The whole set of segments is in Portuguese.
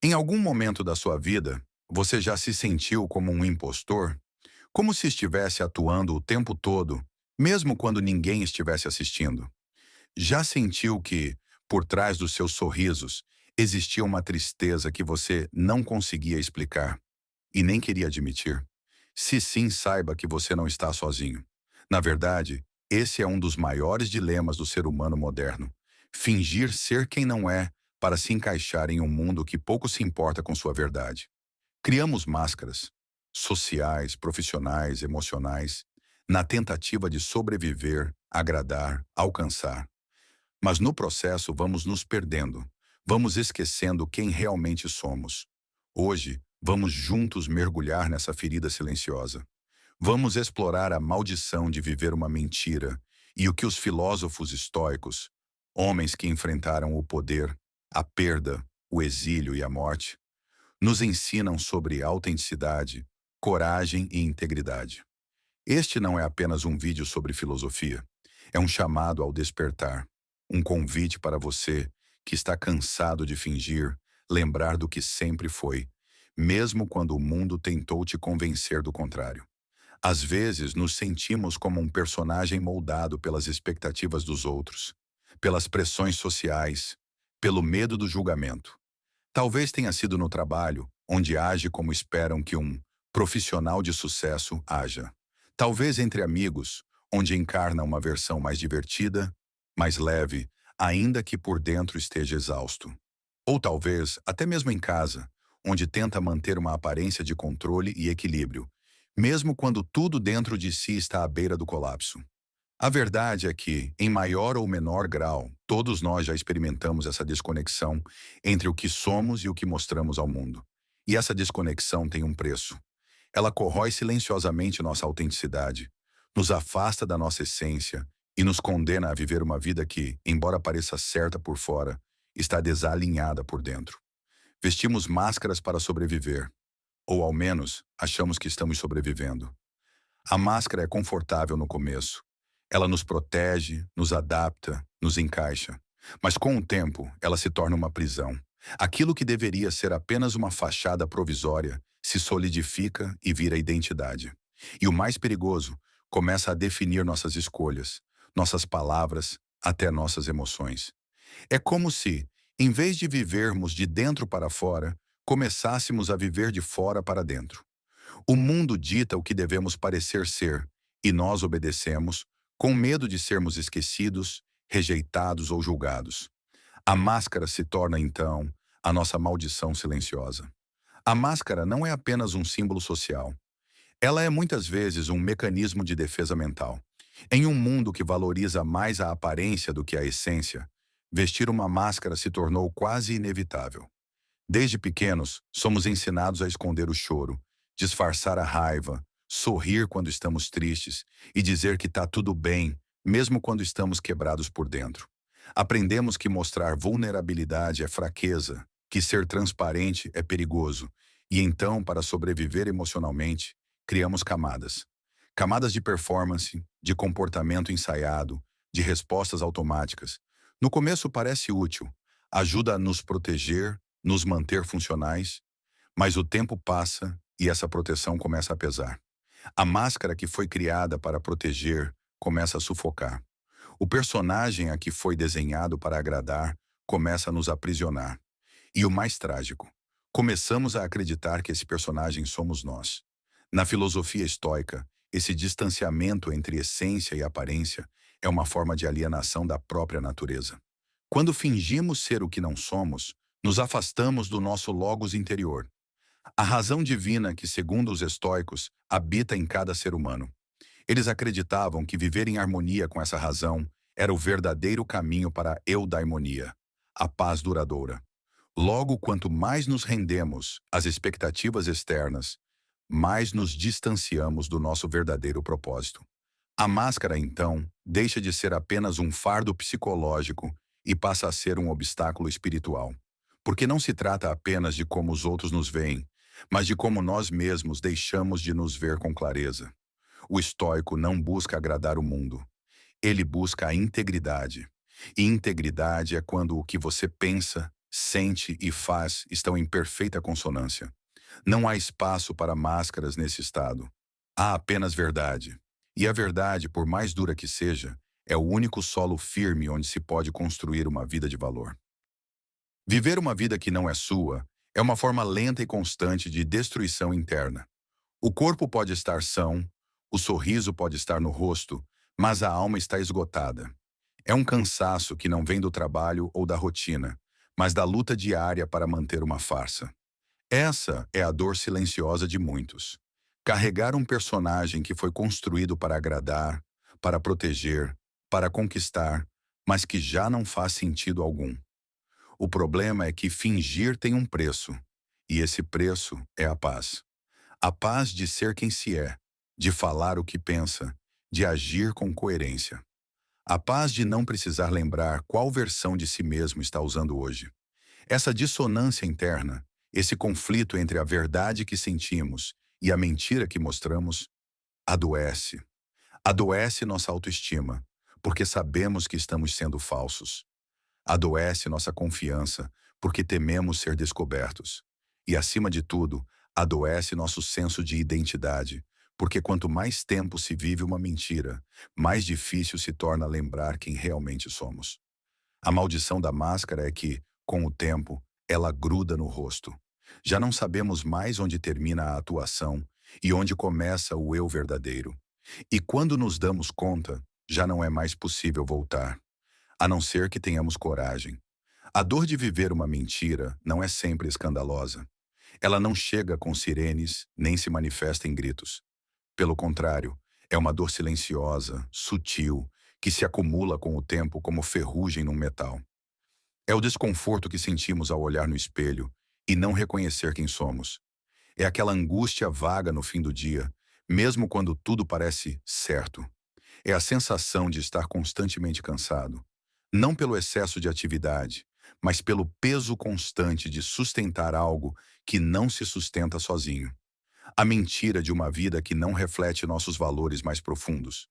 Em algum momento da sua vida, você já se sentiu como um impostor? Como se estivesse atuando o tempo todo, mesmo quando ninguém estivesse assistindo? Já sentiu que, por trás dos seus sorrisos, existia uma tristeza que você não conseguia explicar e nem queria admitir? Se sim, saiba que você não está sozinho. Na verdade, esse é um dos maiores dilemas do ser humano moderno. Fingir ser quem não é para se encaixar em um mundo que pouco se importa com sua verdade. Criamos máscaras sociais, profissionais, emocionais, na tentativa de sobreviver, agradar, alcançar. Mas no processo vamos nos perdendo, vamos esquecendo quem realmente somos. Hoje, vamos juntos mergulhar nessa ferida silenciosa. Vamos explorar a maldição de viver uma mentira e o que os filósofos estoicos, homens que enfrentaram o poder, a perda, o exílio e a morte, nos ensinam sobre autenticidade, coragem e integridade. Este não é apenas um vídeo sobre filosofia, é um chamado ao despertar, um convite para você que está cansado de fingir, lembrar do que sempre foi, mesmo quando o mundo tentou te convencer do contrário. Às vezes, nos sentimos como um personagem moldado pelas expectativas dos outros, pelas pressões sociais, pelo medo do julgamento. Talvez tenha sido no trabalho, onde age como esperam que um profissional de sucesso haja. Talvez entre amigos, onde encarna uma versão mais divertida, mais leve, ainda que por dentro esteja exausto. Ou talvez até mesmo em casa, onde tenta manter uma aparência de controle e equilíbrio, mesmo quando tudo dentro de si está à beira do colapso. A verdade é que, em maior ou menor grau, todos nós já experimentamos essa desconexão entre o que somos e o que mostramos ao mundo. E essa desconexão tem um preço. Ela corrói silenciosamente nossa autenticidade, nos afasta da nossa essência e nos condena a viver uma vida que, embora pareça certa por fora, está desalinhada por dentro. Vestimos máscaras para sobreviver, ou ao menos achamos que estamos sobrevivendo. A máscara é confortável no começo. Ela nos protege, nos adapta, nos encaixa. Mas com o tempo, ela se torna uma prisão. Aquilo que deveria ser apenas uma fachada provisória se solidifica e vira identidade. E o mais perigoso, começa a definir nossas escolhas, nossas palavras, até nossas emoções. É como se, em vez de vivermos de dentro para fora, começássemos a viver de fora para dentro. O mundo dita o que devemos parecer ser, e nós obedecemos, com medo de sermos esquecidos, rejeitados ou julgados. A máscara se torna, então, a nossa maldição silenciosa. A máscara não é apenas um símbolo social. Ela é muitas vezes um mecanismo de defesa mental. Em um mundo que valoriza mais a aparência do que a essência, vestir uma máscara se tornou quase inevitável. Desde pequenos, somos ensinados a esconder o choro, disfarçar a raiva, sorrir quando estamos tristes e dizer que está tudo bem, mesmo quando estamos quebrados por dentro. Aprendemos que mostrar vulnerabilidade é fraqueza, que ser transparente é perigoso, e então, para sobreviver emocionalmente, criamos camadas. Camadas de performance, de comportamento ensaiado, de respostas automáticas. No começo parece útil, ajuda a nos proteger, nos manter funcionais, mas o tempo passa e essa proteção começa a pesar. A máscara que foi criada para proteger começa a sufocar. O personagem a que foi desenhado para agradar começa a nos aprisionar. E o mais trágico, começamos a acreditar que esse personagem somos nós. Na filosofia estoica, esse distanciamento entre essência e aparência é uma forma de alienação da própria natureza. Quando fingimos ser o que não somos, nos afastamos do nosso logos interior, a razão divina que, segundo os estoicos, habita em cada ser humano. Eles acreditavam que viver em harmonia com essa razão era o verdadeiro caminho para a eudaimonia, a paz duradoura. Logo, quanto mais nos rendemos às expectativas externas, mais nos distanciamos do nosso verdadeiro propósito. A máscara, então, deixa de ser apenas um fardo psicológico e passa a ser um obstáculo espiritual. Porque não se trata apenas de como os outros nos veem, mas de como nós mesmos deixamos de nos ver com clareza. O estoico não busca agradar o mundo. Ele busca a integridade. E integridade é quando o que você pensa, sente e faz estão em perfeita consonância. Não há espaço para máscaras nesse estado. Há apenas verdade. E a verdade, por mais dura que seja, é o único solo firme onde se pode construir uma vida de valor. Viver uma vida que não é sua é uma forma lenta e constante de destruição interna. O corpo pode estar são, o sorriso pode estar no rosto, mas a alma está esgotada. É um cansaço que não vem do trabalho ou da rotina, mas da luta diária para manter uma farsa. Essa é a dor silenciosa de muitos. Carregar um personagem que foi construído para agradar, para proteger, para conquistar, mas que já não faz sentido algum. O problema é que fingir tem um preço, e esse preço é a paz. A paz de ser quem se é, de falar o que pensa, de agir com coerência. A paz de não precisar lembrar qual versão de si mesmo está usando hoje. Essa dissonância interna, esse conflito entre a verdade que sentimos e a mentira que mostramos, adoece. Adoece nossa autoestima, porque sabemos que estamos sendo falsos. Adoece nossa confiança, porque tememos ser descobertos. E, acima de tudo, adoece nosso senso de identidade, porque quanto mais tempo se vive uma mentira, mais difícil se torna lembrar quem realmente somos. A maldição da máscara é que, com o tempo, ela gruda no rosto. Já não sabemos mais onde termina a atuação e onde começa o eu verdadeiro. E quando nos damos conta, já não é mais possível voltar, a não ser que tenhamos coragem. A dor de viver uma mentira não é sempre escandalosa. Ela não chega com sirenes, nem se manifesta em gritos. Pelo contrário, é uma dor silenciosa, sutil, que se acumula com o tempo como ferrugem num metal. É o desconforto que sentimos ao olhar no espelho e não reconhecer quem somos. É aquela angústia vaga no fim do dia, mesmo quando tudo parece certo. É a sensação de estar constantemente cansado, não pelo excesso de atividade, mas pelo peso constante de sustentar algo que não se sustenta sozinho. A mentira de uma vida que não reflete nossos valores mais profundos.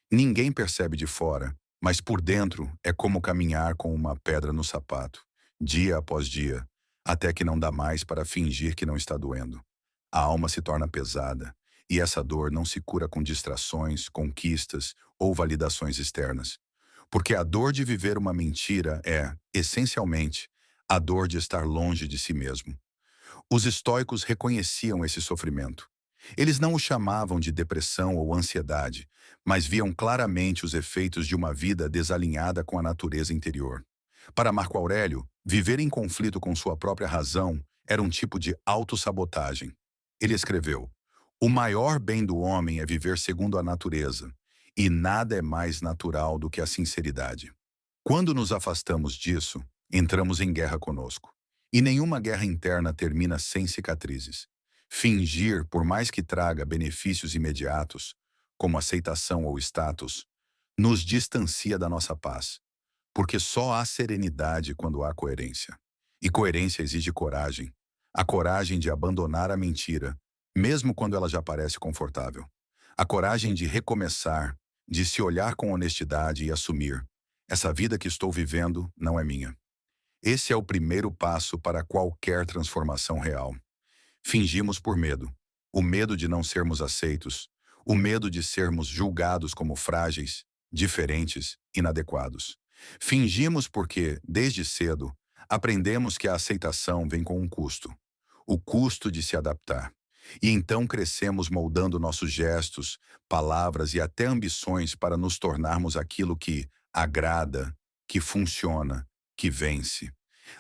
Ninguém percebe de fora, mas por dentro é como caminhar com uma pedra no sapato, dia após dia, até que não dá mais para fingir que não está doendo. A alma se torna pesada, e essa dor não se cura com distrações, conquistas ou validações externas. Porque a dor de viver uma mentira é, essencialmente, a dor de estar longe de si mesmo. Os estoicos reconheciam esse sofrimento. Eles não o chamavam de depressão ou ansiedade, mas viam claramente os efeitos de uma vida desalinhada com a natureza interior. Para Marco Aurélio, viver em conflito com sua própria razão era um tipo de autossabotagem. Ele escreveu: "O maior bem do homem é viver segundo a natureza, e nada é mais natural do que a sinceridade." Quando nos afastamos disso, entramos em guerra conosco. E nenhuma guerra interna termina sem cicatrizes. Fingir, por mais que traga benefícios imediatos, como aceitação ou status, nos distancia da nossa paz, porque só há serenidade quando há coerência. E coerência exige coragem, a coragem de abandonar a mentira, mesmo quando ela já parece confortável. A coragem de recomeçar, de se olhar com honestidade e assumir: essa vida que estou vivendo não é minha. Esse é o primeiro passo para qualquer transformação real. Fingimos por medo. O medo de não sermos aceitos. O medo de sermos julgados como frágeis, diferentes, inadequados. Fingimos porque, desde cedo, aprendemos que a aceitação vem com um custo. O custo de se adaptar. E então crescemos moldando nossos gestos, palavras e até ambições para nos tornarmos aquilo que agrada, que funciona, que vence.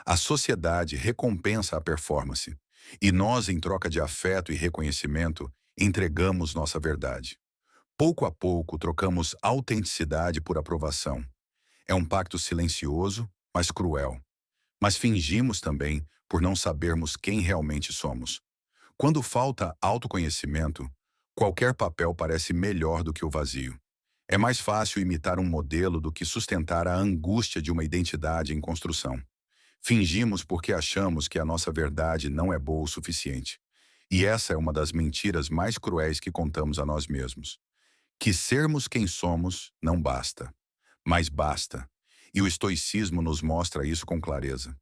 A sociedade recompensa a performance, e nós, em troca de afeto e reconhecimento, entregamos nossa verdade. Pouco a pouco, trocamos autenticidade por aprovação. É um pacto silencioso, mas cruel. Mas fingimos também por não sabermos quem realmente somos. Quando falta autoconhecimento, qualquer papel parece melhor do que o vazio. É mais fácil imitar um modelo do que sustentar a angústia de uma identidade em construção. Fingimos porque achamos que a nossa verdade não é boa o suficiente. E essa é uma das mentiras mais cruéis que contamos a nós mesmos. Que sermos quem somos não basta, mas basta. E o estoicismo nos mostra isso com clareza.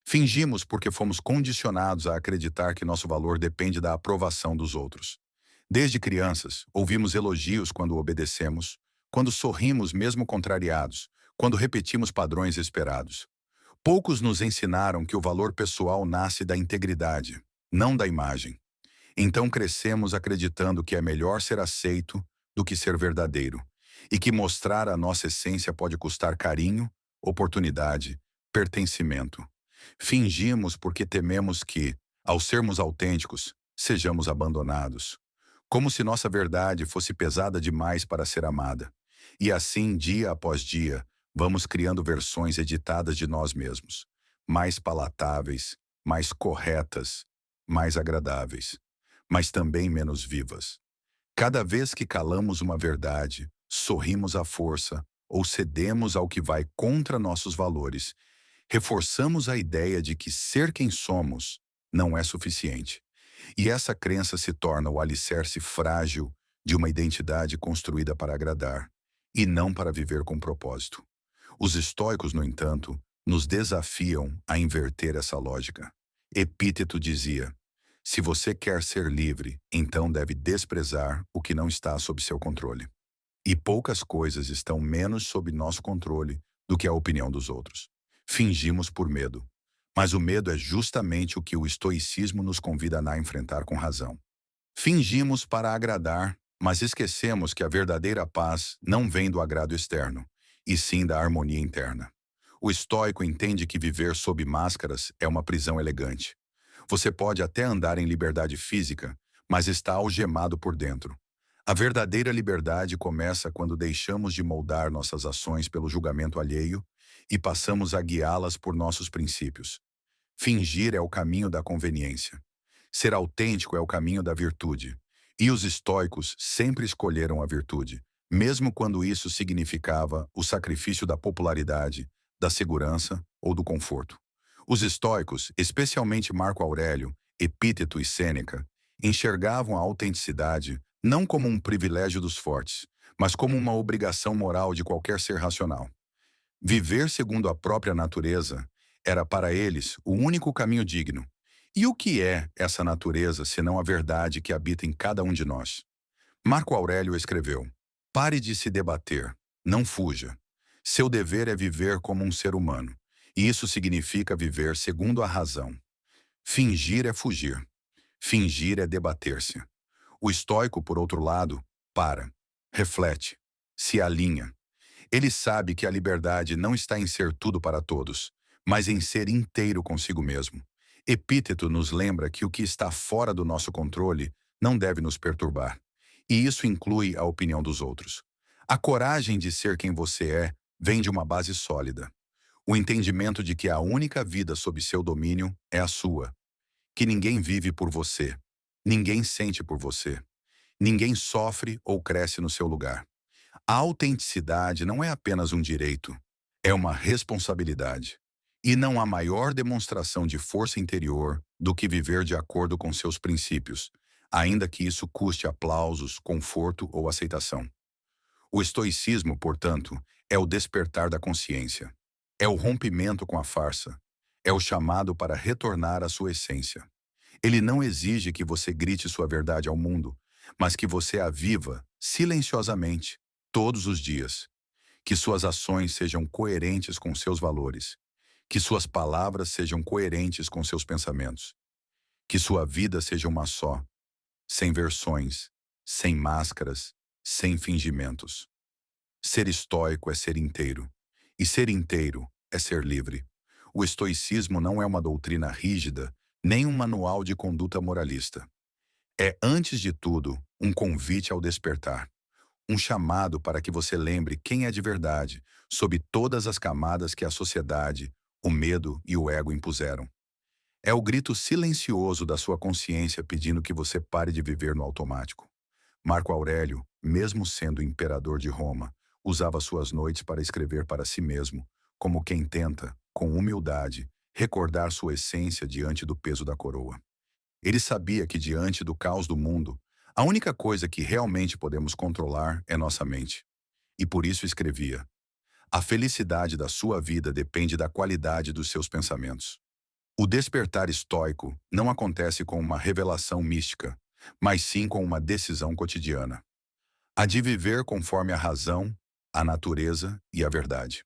Fingimos porque fomos condicionados a acreditar que nosso valor depende da aprovação dos outros. Desde crianças, ouvimos elogios quando obedecemos, quando sorrimos mesmo contrariados, quando repetimos padrões esperados. Poucos nos ensinaram que o valor pessoal nasce da integridade, não da imagem. Então crescemos acreditando que é melhor ser aceito do que ser verdadeiro, e que mostrar a nossa essência pode custar carinho, oportunidade, pertencimento. Fingimos porque tememos que, ao sermos autênticos, sejamos abandonados. Como se nossa verdade fosse pesada demais para ser amada. E assim, dia após dia, vamos criando versões editadas de nós mesmos, mais palatáveis, mais corretas, mais agradáveis, mas também menos vivas. Cada vez que calamos uma verdade, sorrimos à força ou cedemos ao que vai contra nossos valores, reforçamos a ideia de que ser quem somos não é suficiente. E essa crença se torna o alicerce frágil de uma identidade construída para agradar e não para viver com propósito. Os estoicos, no entanto, nos desafiam a inverter essa lógica. Epíteto dizia: se você quer ser livre, então deve desprezar o que não está sob seu controle. E poucas coisas estão menos sob nosso controle do que a opinião dos outros. Fingimos por medo. Mas o medo é justamente o que o estoicismo nos convida a enfrentar com razão. Fingimos para agradar, mas esquecemos que a verdadeira paz não vem do agrado externo, e sim da harmonia interna. O estoico entende que viver sob máscaras é uma prisão elegante. Você pode até andar em liberdade física, mas está algemado por dentro. A verdadeira liberdade começa quando deixamos de moldar nossas ações pelo julgamento alheio e passamos a guiá-las por nossos princípios. Fingir é o caminho da conveniência. Ser autêntico é o caminho da virtude. E os estoicos sempre escolheram a virtude, mesmo quando isso significava o sacrifício da popularidade, da segurança ou do conforto. Os estoicos, especialmente Marco Aurélio, Epíteto e Sêneca, enxergavam a autenticidade não como um privilégio dos fortes, mas como uma obrigação moral de qualquer ser racional. Viver segundo a própria natureza era para eles o único caminho digno. E o que é essa natureza senão a verdade que habita em cada um de nós? Marco Aurélio escreveu: pare de se debater, não fuja. Seu dever é viver como um ser humano, e isso significa viver segundo a razão. Fingir é fugir. Fingir é debater-se. O estoico, por outro lado, para, reflete, se alinha. Ele sabe que a liberdade não está em ser tudo para todos, mas em ser inteiro consigo mesmo. Epíteto nos lembra que o que está fora do nosso controle não deve nos perturbar. E isso inclui a opinião dos outros. A coragem de ser quem você é vem de uma base sólida. O entendimento de que a única vida sob seu domínio é a sua. Que ninguém vive por você. Ninguém sente por você. Ninguém sofre ou cresce no seu lugar. A autenticidade não é apenas um direito, é uma responsabilidade. E não há maior demonstração de força interior do que viver de acordo com seus princípios, ainda que isso custe aplausos, conforto ou aceitação. O estoicismo, portanto, é o despertar da consciência. É o rompimento com a farsa. É o chamado para retornar à sua essência. Ele não exige que você grite sua verdade ao mundo, mas que você a viva silenciosamente, todos os dias. Que suas ações sejam coerentes com seus valores. Que suas palavras sejam coerentes com seus pensamentos. Que sua vida seja uma só, sem versões, sem máscaras, sem fingimentos. Ser estoico é ser inteiro. E ser inteiro é ser livre. O estoicismo não é uma doutrina rígida, nem um manual de conduta moralista. É, antes de tudo, um convite ao despertar. Um chamado para que você lembre quem é de verdade, sob todas as camadas que a sociedade, o medo e o ego impuseram. É o grito silencioso da sua consciência pedindo que você pare de viver no automático. Marco Aurélio, mesmo sendo imperador de Roma, usava suas noites para escrever para si mesmo, como quem tenta, com humildade, recordar sua essência diante do peso da coroa. Ele sabia que diante do caos do mundo, a única coisa que realmente podemos controlar é nossa mente. E por isso escrevia: a felicidade da sua vida depende da qualidade dos seus pensamentos. O despertar estoico não acontece com uma revelação mística, mas sim com uma decisão cotidiana. A de viver conforme a razão, a natureza e a verdade.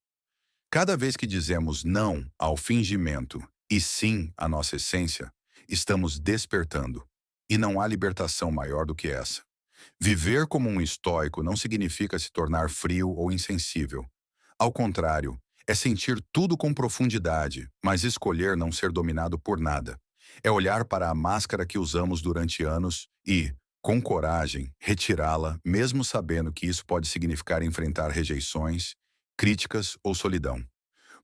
Cada vez que dizemos não ao fingimento e sim à nossa essência, estamos despertando. E não há libertação maior do que essa. Viver como um estoico não significa se tornar frio ou insensível. Ao contrário, é sentir tudo com profundidade, mas escolher não ser dominado por nada. É olhar para a máscara que usamos durante anos e, com coragem, retirá-la, mesmo sabendo que isso pode significar enfrentar rejeições, críticas ou solidão.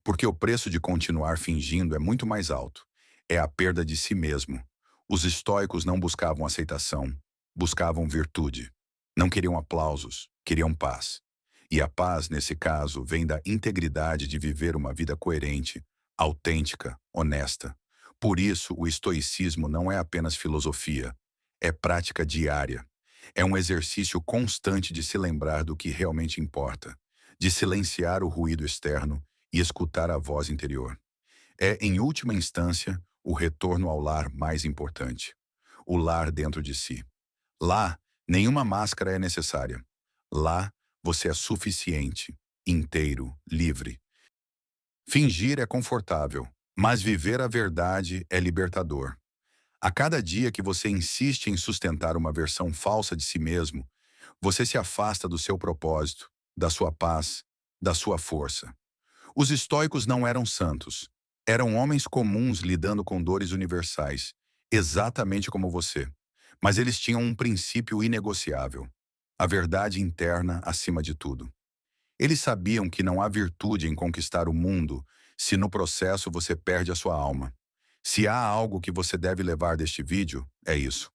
Porque o preço de continuar fingindo é muito mais alto. É a perda de si mesmo. Os estoicos não buscavam aceitação, buscavam virtude. Não queriam aplausos, queriam paz. E a paz, nesse caso, vem da integridade de viver uma vida coerente, autêntica, honesta. Por isso, o estoicismo não é apenas filosofia, é prática diária. É um exercício constante de se lembrar do que realmente importa, de silenciar o ruído externo e escutar a voz interior. É, em última instância, o retorno ao lar mais importante. O lar dentro de si. Lá, nenhuma máscara é necessária. Lá, você é suficiente, inteiro, livre. Fingir é confortável, mas viver a verdade é libertador. A cada dia que você insiste em sustentar uma versão falsa de si mesmo, você se afasta do seu propósito, da sua paz, da sua força. Os estoicos não eram santos. Eram homens comuns lidando com dores universais, exatamente como você. Mas eles tinham um princípio inegociável: a verdade interna acima de tudo. Eles sabiam que não há virtude em conquistar o mundo se no processo você perde a sua alma. Se há algo que você deve levar deste vídeo, é isso.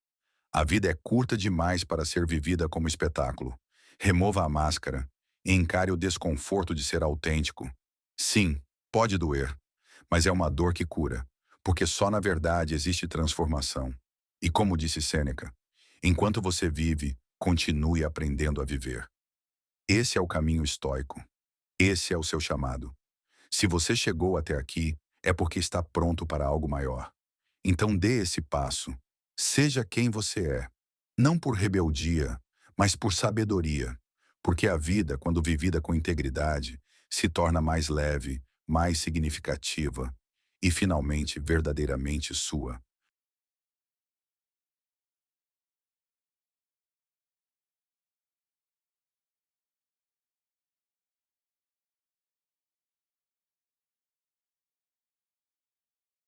A vida é curta demais para ser vivida como espetáculo. Remova a máscara e encare o desconforto de ser autêntico. Sim, pode doer, mas é uma dor que cura, porque só na verdade existe transformação. E como disse Sêneca, enquanto você vive, continue aprendendo a viver. Esse é o caminho estoico. Esse é o seu chamado. Se você chegou até aqui, é porque está pronto para algo maior. Então dê esse passo. Seja quem você é. Não por rebeldia, mas por sabedoria. Porque a vida, quando vivida com integridade, se torna mais leve, mais significativa e finalmente verdadeiramente sua.